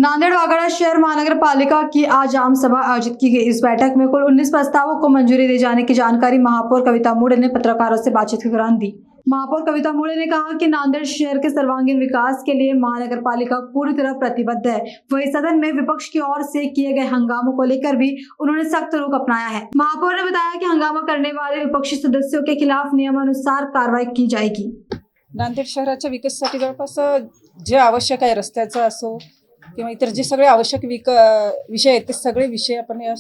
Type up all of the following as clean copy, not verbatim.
नांदेड़ वागड़ा शहर महानगर पालिका की आज आम सभा आयोजित की गई। इस बैठक में कुल 19 प्रस्तावों को मंजूरी दिए जाने की जानकारी महापौर कविता मूड़े ने पत्रकारों से बातचीत के दौरान दी। महापौर कविता मूड़े ने कहा कि नांदेड़ शहर के सर्वांगीण विकास के लिए महानगर पालिका पूरी तरह प्रतिबद्ध है। वहीं सदन में विपक्ष की ओर से किए गए हंगामों को लेकर भी उन्होंने सख्त रुख अपनाया है। महापौर ने बताया कि हंगामा करने वाले विपक्षी सदस्यों के खिलाफ नियमानुसार कार्रवाई की जाएगी। नांदेड शहराच्या विकासासाठी जवळपास जे आवश्यक आहे, रस्त्याचं असो किंवा इतर जे सगळे आवश्यक विषय आहेत ते सगळे विषय आपण या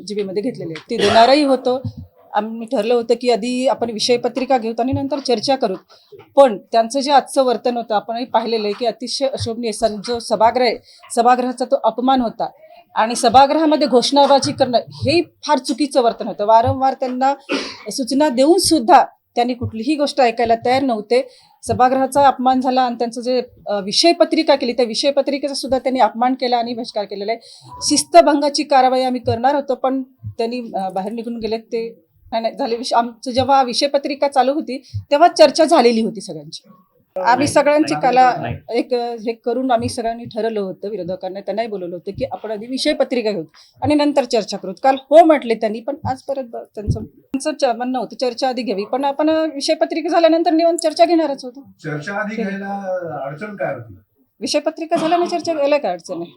जीबीमध्ये घेतलेले आहेत। ते देणारही होतो। आम्ही ठरलं होतं की आधी आपण विषयपत्रिका घेऊ आणि नंतर चर्चा करू, पण त्यांचं जे आजचं वर्तन होतं आपणही पाहिलेलं आहे की अतिशय अशोभनीय जो सभागृह आहे, सभागृहाचा तो अपमान होता आणि सभागृहामध्ये घोषणाबाजी करणं हे फार चुकीचं वर्तन होतं। वारंवार त्यांना सूचना देऊन सुद्धा त्यांनी कुठलीही गोष्ट ऐकायला तयार नव्हते। सभागृहाचा अपमान झाला आणि त्यांचं जे विषयपत्रिका केली त्या विषयपत्रिकेचा सुद्धा त्यांनी अपमान केला आणि बहिष्कार केलेला आहे। शिस्तभंगाची कारवाई आम्ही करणार होतो, पण त्यांनी बाहेर निघून गेलेत। ते नाही झाले। आमचं जेव्हा विषयपत्रिका चालू होती तेव्हा चर्चा झालेली होती सगळ्यांची। आम्ही सगळ्यांची काला एक हे करून आम्ही सगळ्यांनी ठरवलं होतं, विरोधकांना त्यांनाही बोलवलं होतं की आपण आधी विषयपत्रिका घेऊ आणि नंतर चर्चा करू। काल हो म्हटले त्यांनी, पण आज परत त्यांचं म्हणणं होतं चर्चा आधी घ्यावी, पण आपण विषयपत्रिका झाल्यानंतर निवांत चर्चा घेणारच होतो। चर्चा आधी घ्यायला अडचण काय होती? विषयपत्रिका झाल्याने चर्चा घ्यायला काय अडचण आहे?